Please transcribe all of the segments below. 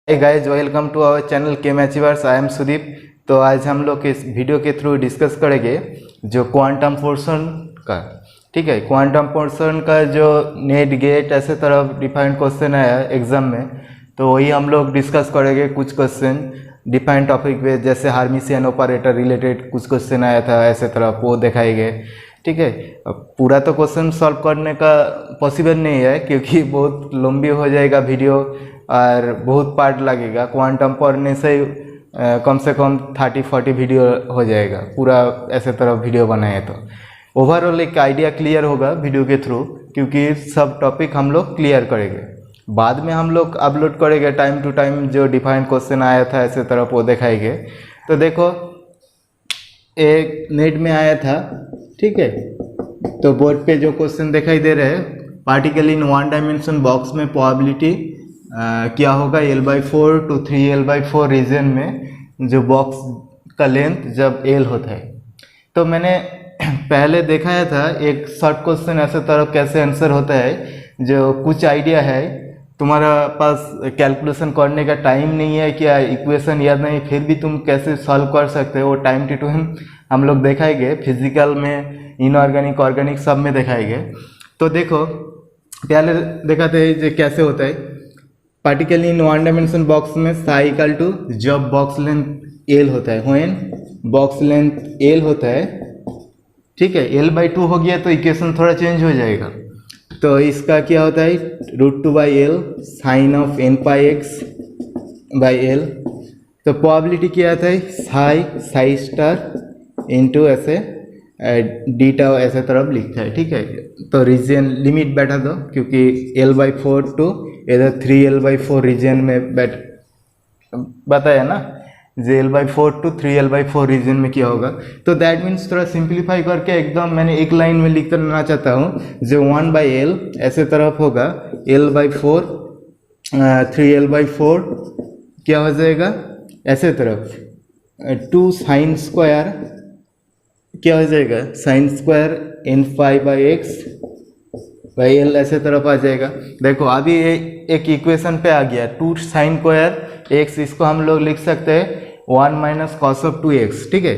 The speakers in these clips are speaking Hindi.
Hey guys, welcome to our channel chem achievers. I am Sudeep. तो आज हम लोग इस वीडियो के थ्रू डिस्कस करेंगे जो क्वांटम पोर्शन का, ठीक है, क्वांटम पोर्शन का जो नेट गेट ऐसे तरह डिफाइंड क्वेश्चन आया एग्जाम में, तो वही हम लोग डिस्कस करेंगे। कुछ क्वेश्चन डिफाइंड टॉपिक पे जैसे हार्मिशियन ऑपरेटर रिलेटेड कुछ क्वेश्चन आया था, ऐसे तरह वो दिखाएंगे, ठीक है। अब पूरा तो क्वेश्चन सॉल्व करने का पॉसिबल नहीं है क्योंकि बहुत लंबी हो जाएगा वीडियो और बहुत पार्ट लगेगा। क्वांटम पढ़ने से कम से कम 30-40 वीडियो हो जाएगा पूरा ऐसे तरह वीडियो बनाए तो ओवरऑल एक आइडिया क्लियर होगा वीडियो के थ्रू, क्योंकि सब टॉपिक हम लोग क्लियर करेंगे। बाद में हम लोग अपलोड करेंगे टाइम टू टाइम जो डिफाइंड क्वेश्चन आया था ऐसे तरह वो दिखाएंगे। तो देखो एक नेट में आया था, ठीक है, तो बोर्ड पे जो क्वेश्चन दिखाई दे रहे हैं, particle in one dimension box में प्रोबेबिलिटी क्या होगा L/4 to 3L/4 रीजन में जो बॉक्स का लेंथ जब L होता है। तो मैंने पहले दिखाया था एक शॉर्ट क्वेश्चन ऐसे तरह कैसे आंसर होता है, जो कुछ आइडिया है तुम्हारा पास कैलकुलेशन करने का टाइम नहीं है, क्या इक्वेशन याद नहीं, फिर भी तुम कैसे सॉल्व कर सकते हो, वो टाइम टू टाइम हम लोग दिखाएंगे। फिजिकल में, इनऑर्गेनिक, ऑर्गेनिक सब में दिखाएंगे। तो देखो पहले दिखाते हैं जो कैसे होता है। Particle in one dimension box में साई इक्वल टू जब बॉक्स लेंथ L होता है, व्हेन बॉक्स लेंथ L होता है, ठीक है, L/2 हो गया तो इक्वेशन थोड़ा चेंज हो जाएगा। तो इसका क्या होता है √2/L sign of n πx/L। तो प्रोबेबिलिटी क्या आता है साई स्टार इंटू ऐसे डीटा ऐसे तरफ लिखता है, ठीक है। तो रीजन लिमिट बैठा दो क्योंकि L/4 टू इधर 3L/4 रीजन में बताया ना, जो L/4 टू 3L/4 रीजन में क्या होगा। तो दैट मीन्स थोड़ा सिंप्लीफाई करके एकदम मैंने एक लाइन में लिख करना चाहता हूँ, जो 1/L ऐसे तरफ होगा, L/4 3L/4 क्या हो जाएगा ऐसे तरफ 2 साइन स्क्वायर क्या हो जाएगा साइन स्क्वायर n π/x/L ऐसे तरफ आ जाएगा। देखो अभी एक इक्वेशन पे आ गया 2 साइन स्क्वायर x, इसको हम लोग लिख सकते हैं 1 - cos of 2x, ठीक है।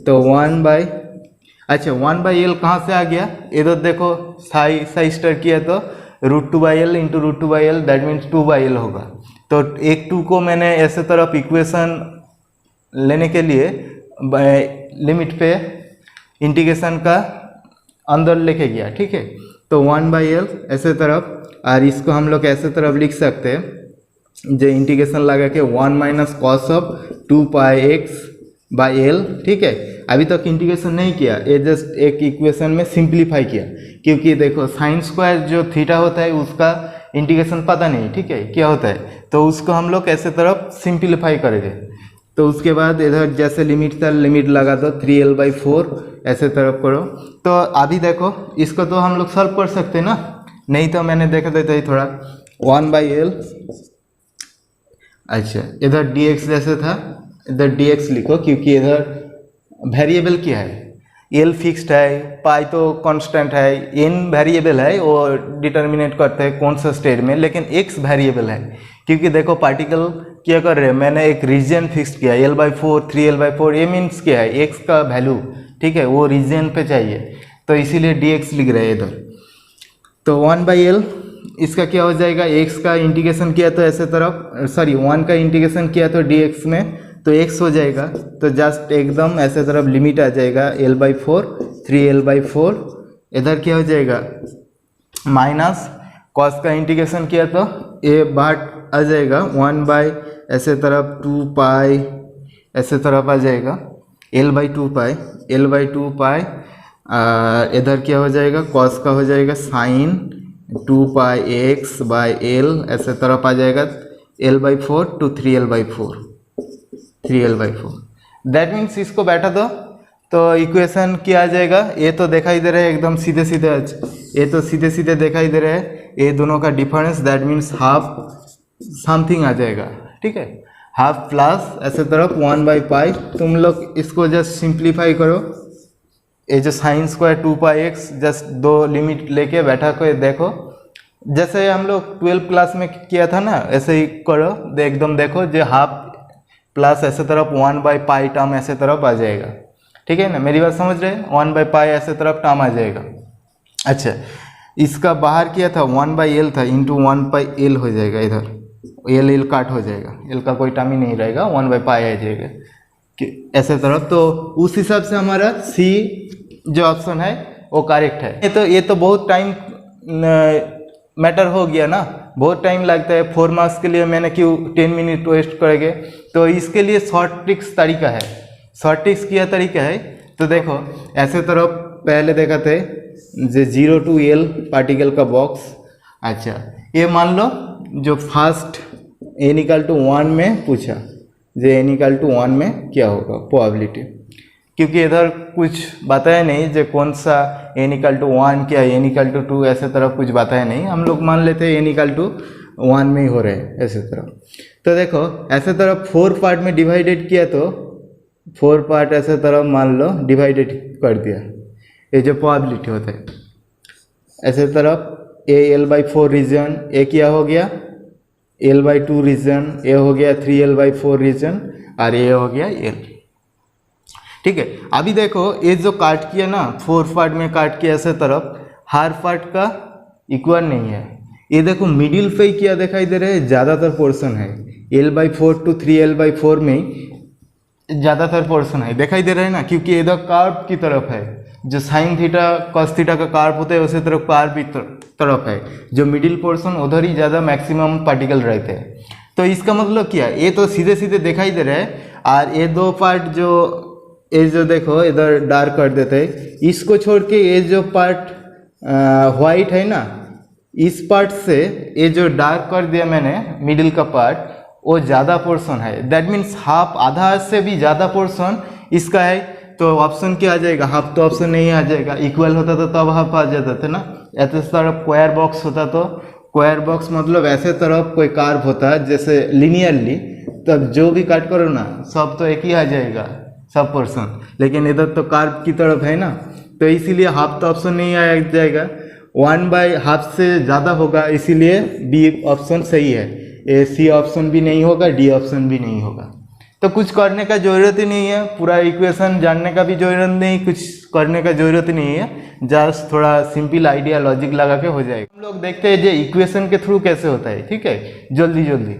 तो 1/L कहाँ से आ गया, इधर देखो साई स्टार किया तो √2/L into √2/L that means 2/L होगा। तो एक 2 को मैंने ऐसे तरफ इक्वेशन लेने के लिए लिमिट पे इंटीग्रेशन का अंदर लेके गया, ठीक है। तो 1/L ऐसे तरफ, और इसको हम लोग ऐसे तरफ लिख सकते हैं जो इंटीग्रेशन लगा के 1 - cos of 2πx/L, ठीक है। अभी तक इंटीग्रेशन नहीं किया, ये जस्ट एक इक्वेशन में सिंप्लीफाई किया, क्योंकि देखो साइन स्क्वायर जो थीटा होता है उसका इंटीग्रेशन पता नहीं, ठीक है, क्या होता है। तो उसको हम लोग ऐसे तरफ सिंप्लीफाई करेंगे। तो उसके बाद इधर जैसे लिमिट था लिमिट लगा दो 3L/4 ऐसे तरफ करो। तो अभी देखो इसको तो हम लोग सॉल्व कर सकते हैं ना, नहीं तो मैंने देखा देता ही थोड़ा 1/L, अच्छा इधर dx जैसे था, इधर dx लिखो क्योंकि इधर वेरिएबल क्या है, L फिक्स्ड है, पाई तो कांस्टेंट है, n वेरिएबल है, वो डिटर्मिनेट करते हैं कौन सा स्टेट में, लेकिन x वेरिएबल है। क्योंकि देखो पार्टिकल क्या कर रहे हैं, मैंने एक रीजन फिक्स किया L/4 3L/4, ये मीन्स क्या है x का वैल्यू, ठीक है, वो रीजन पे चाहिए, तो इसीलिए dx लिख रहे हैं इधर। तो 1/L इसका क्या हो जाएगा, x का इंटीग्रेशन किया तो ऐसे तरफ, सॉरी 1 का इंटीग्रेशन किया तो dx में तो x हो जाएगा। तो जस्ट एकदम ऐसे तरफ लिमिट आ जाएगा L/4 3L/4, इधर क्या हो जाएगा माइनस cos का इंटीग्रेशन किया तो ये बाहर आ जाएगा 1 ऐसे तरफ 2π ऐसे तरफ आ जाएगा L/2π, इधर क्या हो जाएगा cos का हो जाएगा साइन 2πx/L ऐसे तरफ आ जाएगा L/4 to 3L/4 that means इसको बैठा दो तो इक्वेशन क्या आ जाएगा, ये तो दिखाई दे रहा है एकदम सीधे सीधे, ये तो सीधे सीधे दिखाई दे रहा है, ये दोनों का difference that means half something आ जाएगा, ठीक है, हाफ प्लस ऐसे तरफ 1/π। तुम लोग इसको जस्ट सिंप्लीफाई करो, ये जो sine square 2πx just 2 limit लेके बैठा कर देखो जैसे हम लोग 12th क्लास में किया था ना, ऐसे ही करो, एकदम देखो जो हाफ प्लस ऐसे तरफ 1/पाई टर्म ऐसे तरफ आ जाएगा, ठीक है ना, मेरी बात समझ रहे हैं, 1/पाई ऐसे तरफ टर्म आ जाएगा। अच्छा, इसका बाहर किया था 1/L था, इंटू 1/L हो जाएगा, इधर एल काट हो जाएगा, एल का कोई टर्म ही नहीं रहेगा, 1/पाई आ जाएगा ऐसे तरफ। तो उस हिसाब से हमारा सी जो ऑप्शन है वो करेक्ट है। ये तो बहुत टाइम मैटर हो गया ना, बहुत टाइम लगता है, 4 मार्क्स के लिए मैंने क्यों 10 मिनट वेस्ट करेंगे। तो इसके लिए शॉर्ट ट्रिक्स तरीका है, शॉर्ट ट्रिक्स किया तरीका है। तो देखो ऐसे तरफ पहले देखा थे जो 0 to L पार्टिकल का बॉक्स। अच्छा, ये मान लो जो फर्स्ट n=1 में पूछा, जो n=1 में क्या होगा प्रोबेबिलिटी, क्योंकि इधर कुछ बताया नहीं जो कौन सा n=1 क्या n=2 ऐसे तरफ कुछ बताया नहीं, हम लोग मान लेते हैं n=1 में ही हो रहे हैं ऐसे तरफ। तो देखो ऐसे तरफ 4 पार्ट में डिवाइडेड किया, तो 4 पार्ट ऐसे तरफ मान लो डिवाइडेड कर दिया, ये जो प्रोबेबिलिटी होता है ऐसे तरफ L/4 रीजन, ए क्या हो गया L/2 रीजन, ए हो गया 3L/4 रीजन, और ये हो गया L, ठीक है। अभी देखो ये जो काट किया ना, 4 पार्ट में काट किया ऐसे तरफ, हर पार्ट का इक्वल नहीं है। ये देखो मिडिल पे ही क्या दिखाई दे रहा है, ज़्यादातर पोर्शन है, L/4 to 3L/4 में ज़्यादातर पोर्शन है, दिखाई दे रहा है ना, क्योंकि इधर कार्व की तरफ है, जो साइन थीटा कॉस थीटा का कार्व होता है उसी तरफ कार्व की तरफ है, जो मिडिल पोर्शन उधर ही ज़्यादा मैक्सिमम पार्टिकल रहते हैं। तो इसका मतलब क्या है, ये तो सीधे सीधे दिखाई दे रहा है, और ये 2 पार्ट जो देखो इधर डार्क कर देते हैं, इसको छोड़ के ये जो पार्ट वाइट है ना, इस पार्ट से ये जो डार्क कर दिया मैंने मिडिल का पार्ट, वो ज़्यादा पोर्शन है, दैट मीन्स हाफ, आधा से भी ज़्यादा पोर्शन इसका है। तो ऑप्शन क्या आ जाएगा, हाफ तो ऑप्शन नहीं आ जाएगा, इक्वल होता तो तब हाफ आ जाता था ना। ऐसे तरफ स्क्वायर बॉक्स होता तो, स्क्वायर बॉक्स मतलब ऐसे तरफ कोई कार्व होता है जैसे लिनियरली, तब जो भी काट करो ना सब तो एक ही आ जाएगा सब पोर्शन, लेकिन इधर तो कार्व की तरफ है ना, तो इसीलिए हाफ तो ऑप्शन नहीं आ जाएगा, 1/2 से ज़्यादा होगा, इसीलिए बी ऑप्शन सही है। ए सी ऑप्शन भी नहीं होगा, डी ऑप्शन भी नहीं होगा। तो कुछ करने का ज़रूरत ही नहीं है, पूरा इक्वेशन जानने का भी ज़रूरत नहीं, कुछ करने का ज़रूरत नहीं है, जस्ट थोड़ा सिंपल आइडिया लॉजिक लगा के हो जाएगा। हम लोग देखते हैं जो इक्वेशन के थ्रू कैसे होता है, ठीक है, जल्दी जल्दी।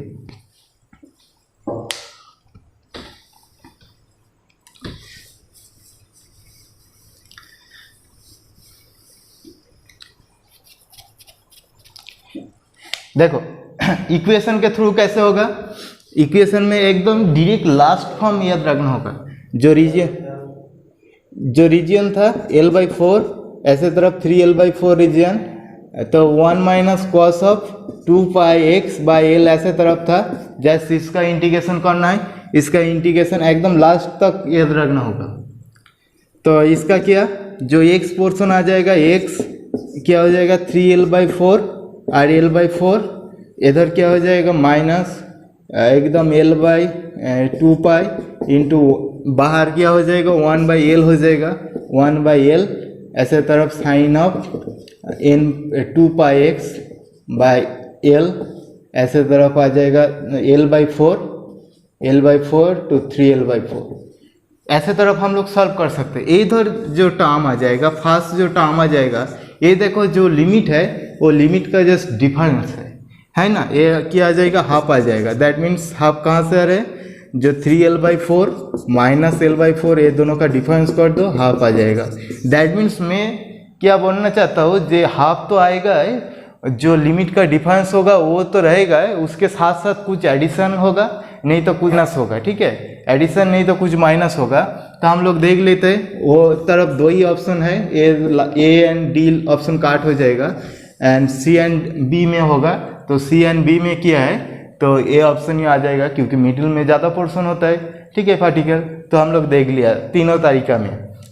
देखो इक्वेशन के थ्रू कैसे होगा, इक्वेशन में एकदम डायरेक्ट लास्ट फॉर्म याद रखना होगा, जो रीजियन था L/4 ऐसे तरफ 3L/4 रीजियन, तो 1 - cos ऑफ 2πx/L ऐसे तरफ था। जैसे इसका इंटीग्रेशन करना है, इसका इंटीग्रेशन एकदम लास्ट तक याद रखना होगा। तो इसका क्या, जो x पोर्शन आ जाएगा, x क्या हो जाएगा 3L/4 और L/4, इधर क्या हो जाएगा माइनस एकदम L/2π इंटू बाहर क्या हो जाएगा 1/L हो जाएगा, 1/L ऐसे तरफ साइन ऑफ n 2πx/L ऐसे तरफ आ जाएगा L/4 to 3L/4 ऐसे तरफ हम लोग सॉल्व कर सकते हैं। इधर जो टर्म आ जाएगा, फर्स्ट जो टर्म आ जाएगा, ये देखो जो लिमिट है वो लिमिट का जस्ट डिफरेंस है ना, ये क्या आ जाएगा हाफ आ जाएगा, दैट मीन्स हाफ कहाँ से आ रहे हैं, जो 3L/4 माइनस L/4 ये दोनों का डिफरेंस कर दो, हाफ आ जाएगा। दैट मीन्स मैं क्या बोलना चाहता हूँ, जो हाफ तो आएगा, जो लिमिट का डिफरेंस होगा वो तो रहेगा, उसके साथ साथ कुछ एडिशन होगा, नहीं तो कुछ माइनस होगा, ठीक है, एडिशन नहीं तो कुछ माइनस होगा। तो हम लोग देख लेते हैं, वो तरफ 2 ही ऑप्शन है, ए एंड डी ऑप्शन काट हो जाएगा, एंड सी एंड बी में होगा, तो सी एंड बी में क्या है, तो ए ऑप्शन ही आ जाएगा, क्योंकि मिडिल में ज़्यादा पोर्शन होता है, ठीक है पार्टिकल। तो हम लोग देख लिया तीनों तरीका में।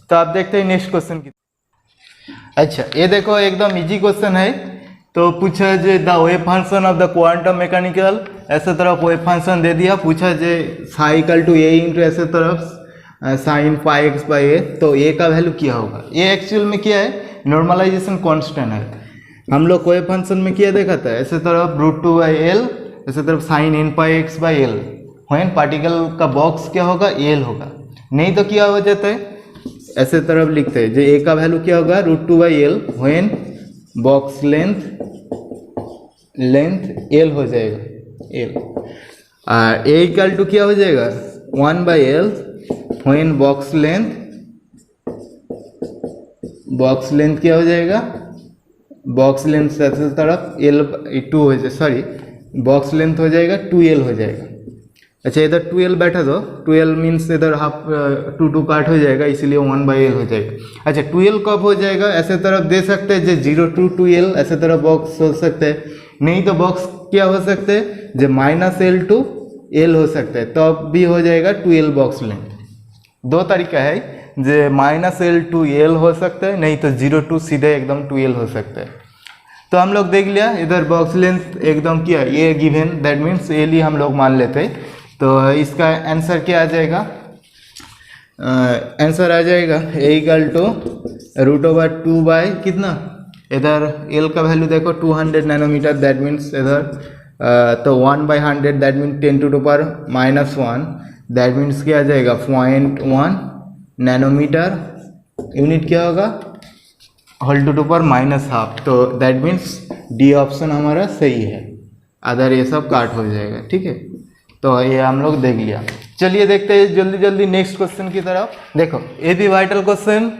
तो आप देखते हैं नेक्स्ट क्वेश्चन की। अच्छा, ये देखो एकदम इजी क्वेश्चन है। तो पूछा जे the wave function of the quantum mechanical, ऐसे तरफ वेव फंक्शन दे दिया, पूछा जे psi equal to a into ऐसे तरफ साइन πx/a, तो ए का वैल्यू क्या होगा। ये एक्चुअल में क्या है, नॉर्मलाइजेशन कांस्टेंट है। हम लोग कोई फंक्शन में क्या देखा था, ऐसे तरफ √2/L, ऐसे तरफ sin n/x/L, व्हेन पार्टिकल का बॉक्स क्या होगा, L होगा। नहीं तो क्या हो जाता है, ऐसे तरफ लिखते हैं जो a का वैल्यू क्या होगा, √2/L, when box length L हो जाएगा, L। a इक्वल टू क्या हो जाएगा, 1/L, व्हेन बॉक्स लेंथ क्या हो जाएगा, बॉक्स लेंथ ऐसे तरफ L2 हो जाए, सॉरी बॉक्स लेंथ हो जाएगा 2L हो जाएगा। अच्छा इधर 2L बैठा दो, 2L मीन्स इधर हाफ 2 काट हो जाएगा, इसीलिए 1/L हो जाएगा। अच्छा 2L कब हो जाएगा, ऐसे तरफ दे सकते हैं जो 0 to 2L, ऐसे तरफ बॉक्स हो सकते हैं। नहीं तो बॉक्स क्या हो सकते हैं, जो -L to L हो सकते हैं, तो अब भी हो जाएगा 2L बॉक्स लेंथ। दो तरीका है, जो -L to L हो सकता है, नहीं तो 0 to सीधे एकदम 2L हो सकता है। तो हम लोग देख लिया इधर बॉक्स लेंथ एकदम क्या, ये गिवन, दैट मीन्स L ही हम लोग मान लेते हैं। तो इसका आंसर क्या आ जाएगा, आंसर आ जाएगा a इक्वल टू √2 बाई कितना, इधर L का वैल्यू देखो 200 नैनोमीटर, दैट मीन्स इधर तो 1/100, दैट मीन्स 10⁻⁻1, दैट मीन्स क्या आ जाएगा 0.1 नैनोमीटर, यूनिट क्या होगा, होल टू पावर -12। तो दैट मीन्स डी ऑप्शन हमारा सही है, अदर ये सब काट हो जाएगा। ठीक है, तो ये हम लोग देख लिया। चलिए देखते हैं जल्दी जल्दी नेक्स्ट क्वेश्चन की तरफ। देखो ये भी वाइटल क्वेश्चन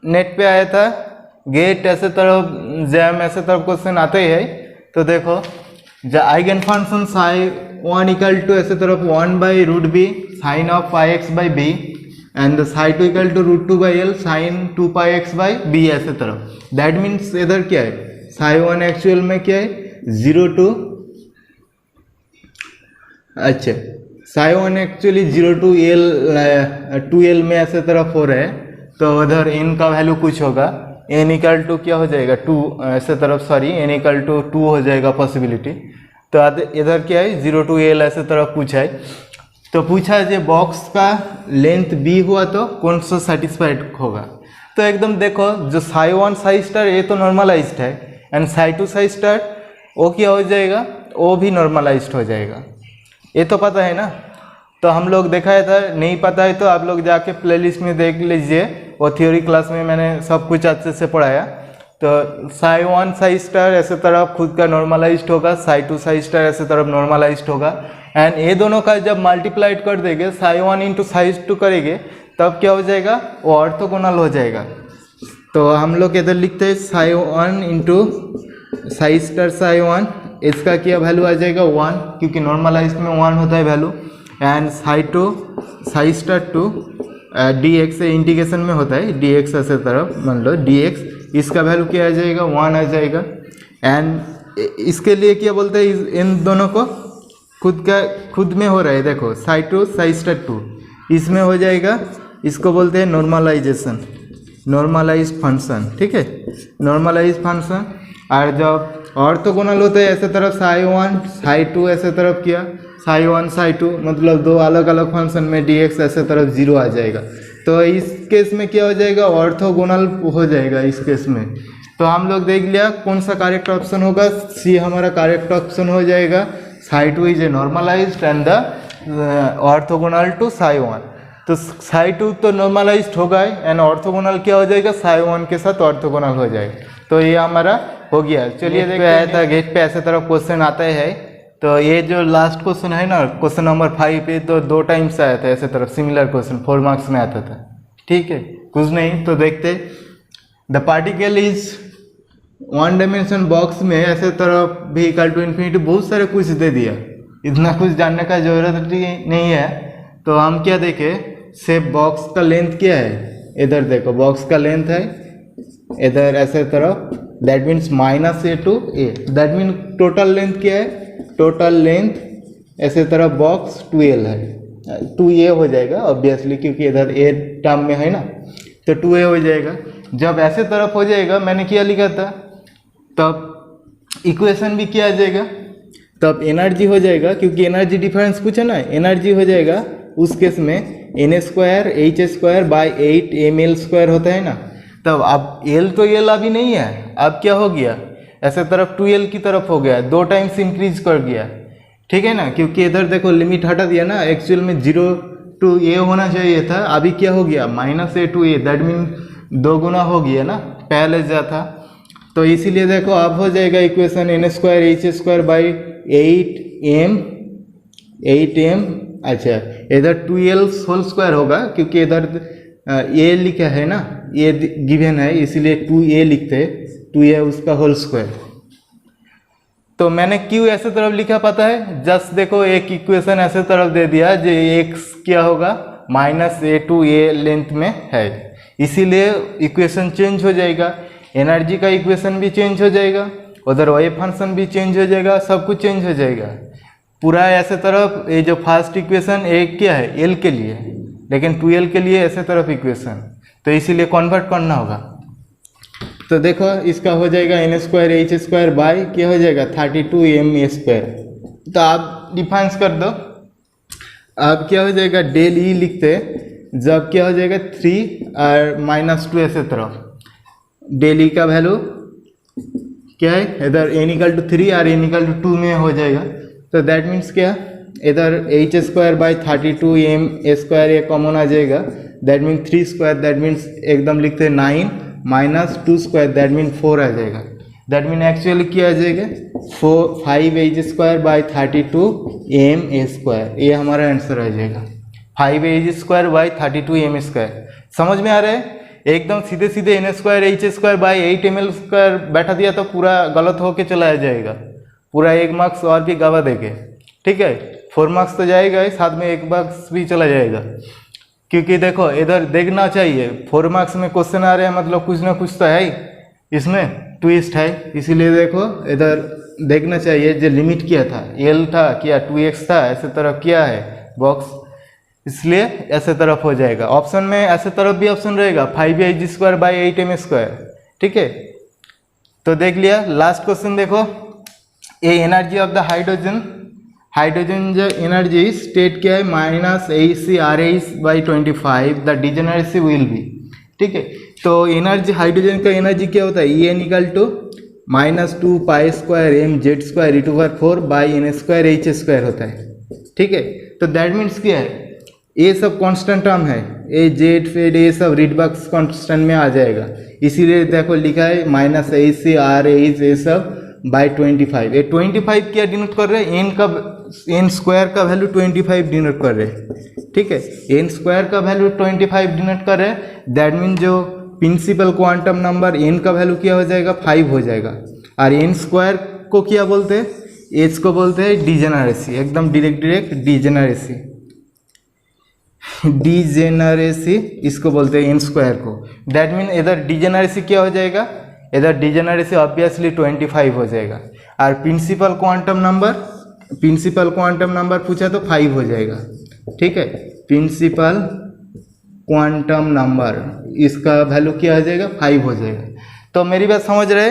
नेट पे आया था, गेट ऐसे तरफ, जैम ऐसे तरफ क्वेश्चन आते ही है। तो देखो the eigen function psi1 equal to ऐसे तरफ 1/√b sin of πx/b and the psi2 equal to √2/L sin 2πx/b ऐसे तरफ। दैट मीन्स इधर क्या है, psi1 एक्चुअल में क्या है 0 to, अच्छा psi1 actually 0 to L 2L में ऐसे तरफ हो रहा है। तो उधर n का वैल्यू कुछ होगा, n इक्वल टू क्या हो जाएगा 2 ऐसे तरफ, सॉरी n इक्वल टू 2 हो जाएगा पॉसिबिलिटी। तो इधर क्या है 0 to L ऐसे तरफ पूछा है। तो पूछा है जो बॉक्स का लेंथ b हुआ तो कौन सा सेटिस्फाइड होगा। तो एकदम देखो जो psi1 psi स्टार ये तो नॉर्मलाइज्ड है, एंड psi2 psi स्टार वो क्या हो जाएगा, वो भी नॉर्मलाइज्ड हो जाएगा, ये तो पता है ना। तो हम लोग दिखाया था, नहीं पता है तो आप लोग जाके प्लेलिस्ट में देख लीजिए, वो थ्योरी क्लास में मैंने सब कुछ अच्छे से पढ़ाया। तो psi1 psi स्टार ऐसे तरफ खुद का नॉर्मलाइज्ड होगा, psi2 psi स्टार ऐसे तरफ नॉर्मलाइज्ड होगा, एंड ये दोनों का जब मल्टीप्लाइड कर देंगे psi1 इंटू psi2 करेंगे तब क्या हो जाएगा, वो ऑर्थोगोनल हो जाएगा। तो हम लोग इधर लिखते हैं psi1 into psi star psi1, इसका क्या वैल्यू आ जाएगा 1, क्योंकि नॉर्मलाइज्ड में 1 होता है value, and psi2 psi star 2 dx से इंटीग्रेशन में होता है, dx ऐसे तरफ मान लो dx, इसका वैल्यू क्या आ जाएगा 1 आ जाएगा। एंड इसके लिए क्या बोलते हैं, इन दोनों को खुद में हो रहा है, देखो psi2 psi स्टार 2 इसमें हो जाएगा, इसको बोलते हैं नॉर्मलाइजेशन, नॉर्मलाइज्ड फंक्शन। ठीक है, नॉर्मलाइज्ड फंक्शन। और जब ऑर्थोगोनल होते हैं ऐसे तरफ psi1 psi2 ऐसे तरफ किया, psi1 psi2 मतलब दो अलग अलग फंक्शन में dx ऐसे तरफ 0 आ जाएगा। तो इस केस में क्या हो जाएगा, ऑर्थोगोनल हो जाएगा इस केस में। तो हम लोग देख लिया कौन सा करेक्ट ऑप्शन होगा, सी हमारा करेक्ट ऑप्शन हो जाएगा। psi2 is a normalised and the orthogonal to psi1। तो psi2 तो नॉर्मलाइज्ड होगा एंड ऑर्थोगोनल क्या हो जाएगा, psi1 के साथ ऑर्थोगोनल हो जाएगा। तो ये हमारा हो गया। चलिए देखते हैं, आया था गेट पे ऐसे तरफ क्वेश्चन आता है। तो ये जो लास्ट क्वेश्चन है ना, क्वेश्चन नंबर 5 पे, तो 2 टाइम्स आया था ऐसे तरफ, सिमिलर क्वेश्चन 4 मार्क्स में आता था। ठीक है, कुछ नहीं तो देखते, the particle is 1 dimension box में ऐसे तरफ भी इक्वल टू इन्फिनिटी, बहुत सारे कुछ दे दिया, इतना कुछ जानने का जरूरत नहीं है। तो हम क्या देखे, सेप बॉक्स का लेंथ क्या है, इधर देखो बॉक्स का लेंथ है इधर ऐसे तरफ, that means -a to a, that mean total length क्या है, टोटल लेंथ ऐसे तरफ बॉक्स 2L है, 2a हो जाएगा ऑब्वियसली, क्योंकि इधर a टर्म में है ना, तो 2a हो जाएगा। जब ऐसे तरफ हो जाएगा, मैंने क्या लिखा था, तब इक्वेशन भी क्या आ जाएगा, तब एनर्जी हो जाएगा, क्योंकि एनर्जी डिफरेंस पूछा ना, एनर्जी हो जाएगा उस केस में n²h² by 8 ml² होता है ना। तब अब L तो L अभी नहीं है, अब क्या हो गया, ऐसे तरफ 2l की तरफ हो गया, 2 टाइम्स इंक्रीज कर गया, ठीक है ना, क्योंकि इधर देखो लिमिट हटा दिया ना, एक्चुअल में 0 to a होना चाहिए था, अभी क्या हो गया -a to a, that mean 2 गुना हो गया ना, पहले जा था। तो इसीलिए देखो अब हो जाएगा equation n² h² by 8m, अच्छा इधर 2l होल स्क्वायर होगा, क्योंकि इधर a लिखा है ना, ये गिवन है इसीलिए 2a लिखते हैं, 2a उसका होल स्क्वायर। तो मैंने क्यों ऐसे तरफ लिखा पता है, जस्ट देखो एक इक्वेशन ऐसे तरफ दे दिया जो x क्या होगा -a to a लेंथ में है, इसीलिए इक्वेशन चेंज हो जाएगा, एनर्जी का इक्वेशन भी चेंज हो जाएगा, उधर वेव फंक्शन भी चेंज हो जाएगा, सब कुछ चेंज हो जाएगा पूरा ऐसे तरफ। ये जो फर्स्ट इक्वेशन एक क्या है l के लिए, लेकिन 2l के लिए ऐसे तरफ इक्वेशन, तो इसीलिए कन्वर्ट करना होगा। तो देखो इसका हो जाएगा n² h² बाई क्या हो जाएगा 32m²। तो आप डिफाइंस कर दो, अब क्या हो जाएगा डेल ई लिखते, जब क्या हो जाएगा 3 और -2 ऐसे तरफ, डेल ई का वैल्यू क्या है, इधर n = 3 और n = 2 में हो जाएगा। तो दैट मीन्स क्या, इधर h² बाई 32m² ये कॉमन आ जाएगा, दैट मीन 3², दैट मीन्स एकदम लिखते 9 -2², दैट मीन 4 आ जाएगा, दैट मीन एक्चुअली क्या आ जाएगा 5h² बाई 32m², ये हमारा आंसर आ जाएगा 5h² बाई 32m²। समझ में आ रहा है, एकदम सीधे सीधे n² h² बाई 8ml² बैठा दिया तो पूरा गलत होके चला जाएगा, पूरा 1 मार्क्स और भी गवा देंगे, ठीक है, 4 मार्क्स तो जाएगा ही, साथ में 1 मार्क्स भी चला जाएगा, क्योंकि देखो इधर देखना चाहिए 4 मार्क्स में क्वेश्चन आ रहे हैं, मतलब कुछ ना कुछ तो है ही, इसमें ट्विस्ट है, इसीलिए देखो इधर देखना चाहिए जो लिमिट क्या था, l था क्या 2x था, ऐसे तरफ क्या है बॉक्स, इसलिए ऐसे तरफ हो जाएगा। ऑप्शन में ऐसे तरफ भी ऑप्शन रहेगा 5h² बाई 8m², ठीक है। तो देख लिया, लास्ट क्वेश्चन देखो, ए एनर्जी ऑफ द हाइड्रोजन जो एनर्जी स्टेट क्या है -AcRH/25, the degeneracy will be, ठीक है। तो एनर्जी हाइड्रोजन का एनर्जी क्या होता है, En = -2π²mz²e⁴ बाई n² होता है, ठीक है। तो दैट मीन्स क्या है, ये सब कांस्टेंट टर्म है, ए जेड फेड ये सब रीडबक्स कांस्टेंट में आ जाएगा, इसीलिए देखो लिखा है -AcRH ये सब बाई 25। ये 25 क्या डिनोट कर रहे हैं, n² का वैल्यू 25 डिनोट कर रहे हैं, ठीक है, n² का वैल्यू 25 डिनोट कर रहे हैं, दैट मीन जो प्रिंसिपल क्वांटम नंबर n का वैल्यू क्या हो जाएगा 5 हो जाएगा, और n² को क्या बोलते हैं, h को बोलते हैं डिजेनरेसी, एकदम डायरेक्ट डिजेनरेसी इसको बोलते हैं n² को, दैट मीन इधर डिजेनरेसी क्या हो जाएगा, इधर डिजेनरेसी ऑब्वियसली 25 हो जाएगा, और प्रिंसिपल क्वांटम नंबर पूछा तो 5 हो जाएगा, ठीक है। प्रिंसिपल क्वांटम नंबर इसका वैल्यू क्या हो जाएगा 5 हो जाएगा। तो मेरी बात समझ रहे,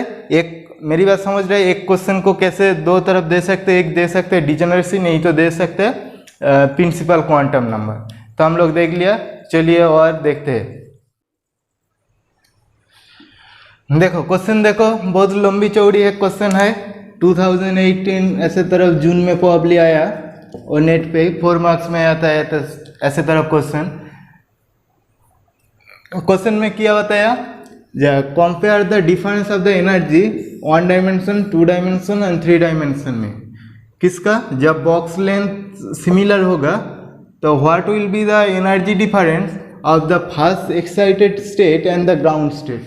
एक क्वेश्चन को कैसे दो तरफ दे सकते, एक दे सकते डिजेनरेसी, नहीं तो दे सकते प्रिंसिपल क्वांटम नंबर। तो हम लोग देख लिया, चलिए और देखते हैं। देखो क्वेश्चन देखो, बहुत लंबी चौड़ी एक क्वेश्चन है, 2018 ऐसे तरफ जून में प्रॉब्ली आया और नेट पे 4 मार्क्स में आता है, तो ऐसे तरफ क्वेश्चन में क्या बताया, compare the difference of the energy 1 dimension 2 dimension and 3 dimension में, किसका, जब बॉक्स लेंथ सिमिलर होगा तो what will be the energy difference of the first excited state and the ground state.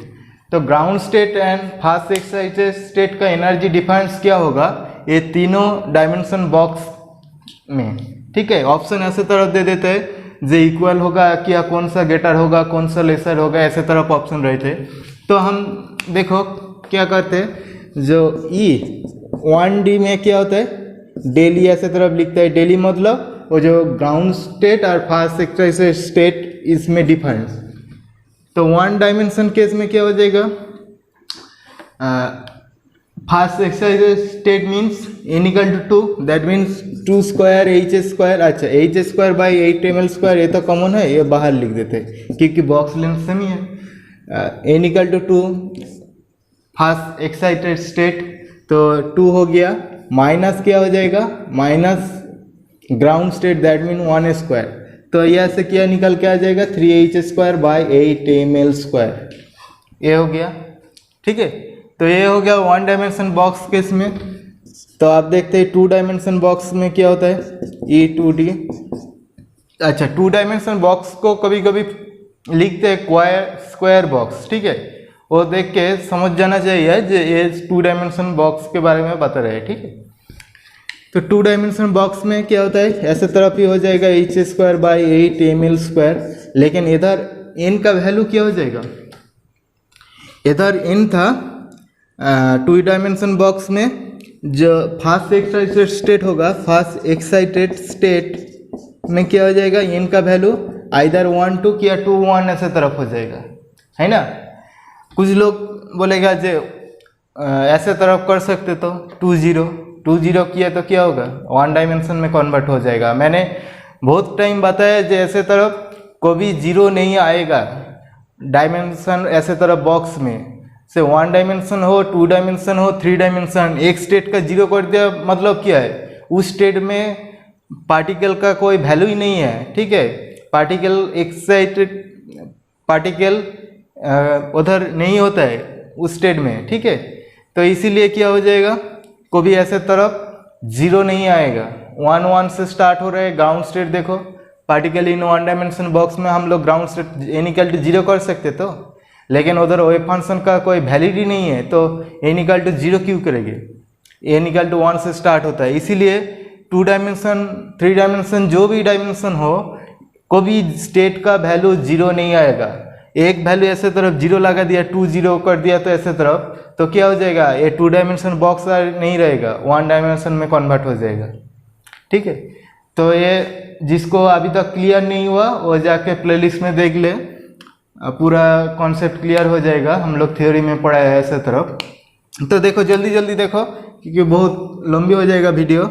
तो ground state and first excited state का एनर्जी डिफरेंस क्या होगा, ये तीनों डायमेंशन बॉक्स में, ठीक है। ऑप्शन ऐसे तरफ दे देते हैं, जो इक्वल होगा क्या, कौन सा ग्रेटर होगा, कौन सा लेसर होगा, ऐसे तरफ ऑप्शन रहते। तो हम देखो क्या करते हैं, जो E1D में क्या होता है, डेली ऐसे तरफ लिखता है, डेली मतलब वो जो ग्राउंड स्टेट और फर्स्ट एक्साइटेड स्टेट इसमें डिफरेंस। तो 1 डायमेंशन केस में क्या हो जाएगा, first excited state means n = 2, that means 2² h², अच्छा h² बाई 8ml², ये तो कॉमन है, ये बाहर लिख देते हैं क्योंकि बॉक्स लेंथ सेम ही है। n = 2 फर्स्ट एक्साइटेड स्टेट तो 2 हो गया, माइनस क्या हो जाएगा, minus ground state that mean 1 square, तो यह से क्या निकल के आ जाएगा 3h square by 8ml square, ये हो गया। ठीक है, तो ये हो गया 1 डायमेंशन बॉक्स केस में। तो आप देखते हैं 2 डायमेंशन बॉक्स में क्या होता है, E2D। अच्छा, 2 डायमेंशन बॉक्स को कभी कभी लिखते हैं स्क्वायर बॉक्स। ठीक है, वो देख के समझ जाना चाहिए जो ये 2 डायमेंशन बॉक्स के बारे में बता रहे हैं। ठीक है, तो 2 डायमेंशन बॉक्स में क्या होता है, ऐसे तरफ ही हो जाएगा h square by 8ml square, लेकिन इधर n का वैल्यू क्या हो जाएगा, इधर n था 2 डायमेंशन बॉक्स में, जो फास्ट एक्साइटेड स्टेट होगा, फास्ट एक्साइटेड स्टेट में क्या हो जाएगा, n का वैल्यू आइदर 1 2 या 2 1 ऐसे तरफ हो जाएगा, है ना। कुछ लोग बोलेगा जो ऐसे तरफ कर सकते तो 2 0 किया तो क्या होगा, 1 डायमेंशन में कन्वर्ट हो जाएगा। मैंने बहुत टाइम बताया जो ऐसे तरफ कभी 0 नहीं आएगा डायमेंशन, ऐसे तरफ बॉक्स में से 1 डायमेंशन हो, 2 डायमेंशन हो, 3 डायमेंशन, एक स्टेट का 0 कर दिया मतलब क्या है, उस स्टेट में पार्टिकल का कोई वैल्यू ही नहीं है। ठीक है, पार्टिकल एक्साइटेड पार्टिकल उधर नहीं होता है उस स्टेट में। ठीक है, तो इसीलिए क्या हो जाएगा, कभी ऐसे तरफ 0 नहीं आएगा, 1 1 से स्टार्ट हो रहा है। ग्राउंड स्टेट देखो, पार्टिकल इन 1 डायमेंशन बॉक्स में हम लोग ग्राउंड स्टेट n = 0 कर सकते तो, लेकिन उधर वेव फंक्शन का कोई वैलिडिटी नहीं है, तो n = 0 क्यों करेंगे, n = 1 से स्टार्ट होता है। इसीलिए 2 डायमेंशन 3 डायमेंशन जो भी डायमेंशन हो, कभी स्टेट का वैल्यू 0 नहीं आएगा। एक वैल्यू ऐसे तरफ 0 लगा दिया, 2 0 कर दिया तो ऐसे तरफ, तो क्या हो जाएगा, ये 2 डायमेंशन बॉक्स नहीं रहेगा, 1 डायमेंशन में कन्वर्ट हो जाएगा। ठीक है, तो ये जिसको अभी तक क्लियर नहीं हुआ वो जाके प्लेलिस्ट में देख ले, पूरा कॉन्सेप्ट क्लियर हो जाएगा। हम लोग थ्योरी में पढ़ा है ऐसे तरफ। तो देखो जल्दी जल्दी देखो, क्योंकि बहुत लंबी हो जाएगा वीडियो।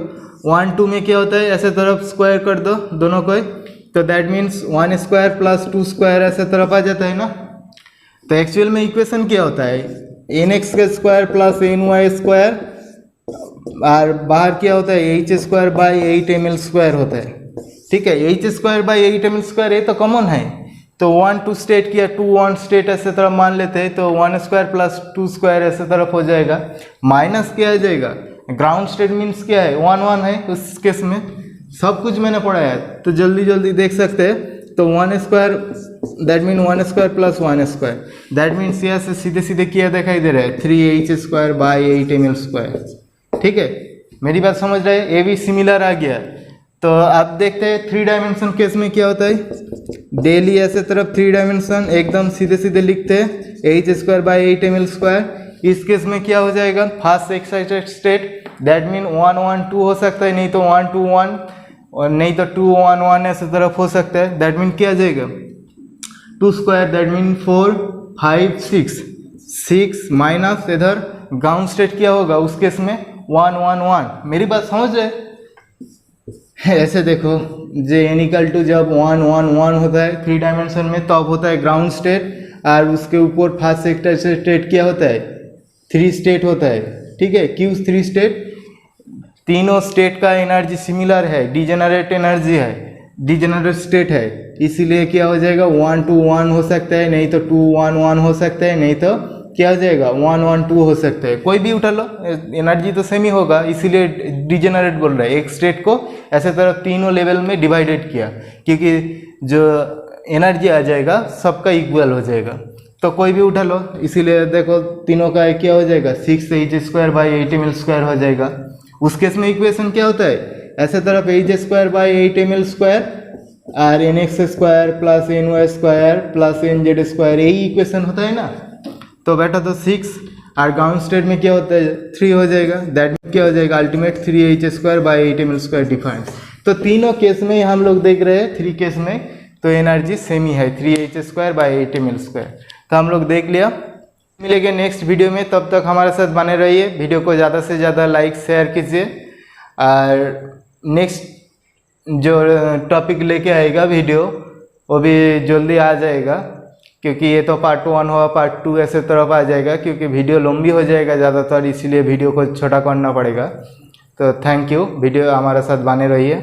1 2 में क्या होता है, ऐसे तरफ स्क्वायर कर दो दोनों को, तो that means 1 square plus 2 square ऐसे तरफ आ जाता है ना। तो एक्चुअल में इक्वेशन क्या होता है, nx square plus ny square, और बाहर क्या होता है h square by 8ml square होता है। ठीक है, h square by 8ml square ये तो कॉमन है, तो 1 2 स्टेट किया, 2 1 स्टेट ऐसे तरफ मान लेते हैं, तो 1 स्क्वायर प्लस 2 स्क्वायर ऐसे तरफ हो जाएगा। माइनस क्या आ जाएगा, ग्राउंड स्टेट मीन्स क्या है, 1 1 है, उस केस में सब कुछ मैंने पढ़ाया है, तो जल्दी जल्दी देख सकते हैं। तो 1 square that mean 1 square plus 1 square, that means यहाँ से सीधे सीधे क्या दिखाई दे रहा है, 3h square by 8ml square. ठीक है, मेरी बात समझ रहे हैं, ये भी सिमिलर आ गया। तो आप देखते हैं 3 डायमेंशन केस में क्या होता है, डेली ऐसे तरफ 3 डायमेंशन एकदम सीधे सीधे लिखते हैं, h square by 8ml square. इस केस में क्या हो जाएगा, fast excited state that mean 1 1 2 हो सकता है, नहीं तो 1 2 1, और नहीं तो 2 1 1 ऐसे तरफ हो सकता है। दैट मीन क्या आ जाएगा, 2 स्क्वायर दैट मीन 4 5 6 माइनस इधर ग्राउंड स्टेट क्या होगा उस केस में 1 1 1। मेरी बात समझ रहे, ऐसे देखो जे n = जब 1 1 1 होता है 3 डायमेंशन में, तब होता है ग्राउंड स्टेट, और उसके ऊपर फास्ट एक्साइटेड स्टेट क्या होता है, 3 स्टेट होता है। ठीक है, क्यों 3 स्टेट, तीनों स्टेट का एनर्जी सिमिलर है, डिजेनरेट एनर्जी है, डिजेनरेट स्टेट है, इसीलिए क्या हो जाएगा 1 2 1 हो सकता है, नहीं तो 2 1 1 हो सकता है, नहीं तो क्या हो जाएगा 1 1 2 हो सकता है। कोई भी उठा लो, एनर्जी तो सेम ही होगा, इसीलिए डिजेनरेट बोल रहा है। एक स्टेट को ऐसे तरफ तीनों लेवल में डिवाइडेड किया, क्योंकि जो एनर्जी आ जाएगा सबका इक्वल हो जाएगा। तो कोई भी उठा लो, इसीलिए देखो तीनों का क्या हो जाएगा 6h square by 8ml square हो जाएगा। उस केस में इक्वेशन क्या होता है, ऐसे तरफ h square by 8ml square और nx square plus ny square plus nz square, यही इक्वेशन होता है ना। तो बेटा तो 6 और ग्राउंड स्टेट में क्या होता है 3 हो जाएगा, दैट क्या हो जाएगा ultimate 3h square by 8ml square defined. तो तीनों केस में हम लोग देख रहे हैं 3 केस में तो एनर्जी सेम ही है 3h square by 8ml square. तो हम लोग देख लिया, मिलेंगे नेक्स्ट वीडियो में, तब तक हमारे साथ बने रहिए। वीडियो को ज़्यादा से ज़्यादा लाइक शेयर कीजिए, और नेक्स्ट जो टॉपिक लेके आएगा वीडियो वो भी जल्दी आ जाएगा, क्योंकि ये तो पार्ट 1 हुआ, पार्ट 2 ऐसे तरफ आ जाएगा, क्योंकि वीडियो लंबी हो जाएगा ज़्यादातर, इसीलिए वीडियो को छोटा करना पड़ेगा। तो थैंक यू, वीडियो हमारे साथ बने रहिए।